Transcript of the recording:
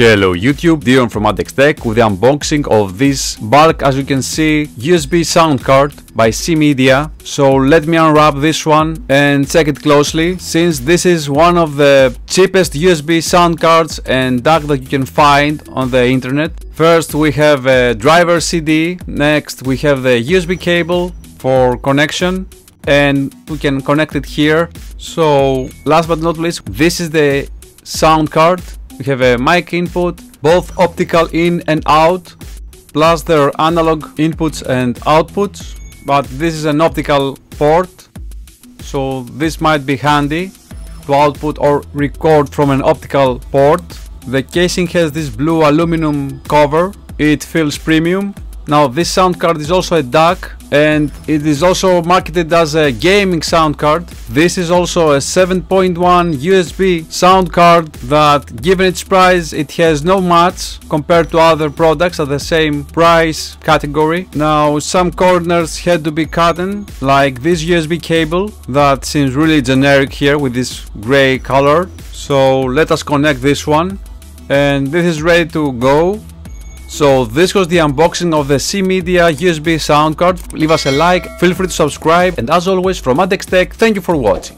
Hello YouTube, Dion from ADEX Tech with the unboxing of this bulk, as you can see, USB sound card by Cmedia. So let me unwrap this one and check it closely, since this is one of the cheapest USB sound cards and DAC that you can find on the internet. First we have a driver CD, next we have the USB cable for connection, and we can connect it here. So last but not least, this is the sound card. We have a mic input, both optical in and out, plus there are analog inputs and outputs, but this is an optical port, so this might be handy to output or record from an optical port. The casing has this blue aluminum cover, it feels premium. Now this sound card is also a DAC, and it is also marketed as a gaming sound card. This is also a 7.1 USB sound card that, given its price, it has no match compared to other products at the same price category. Now some corners had to be cut in, like this USB cable that seems really generic here with this gray color. So let us connect this one, and this is ready to go. So this was the unboxing of the Cmedia USB sound card. Leave us a like, feel free to subscribe, and as always from ADEX Tech, thank you for watching.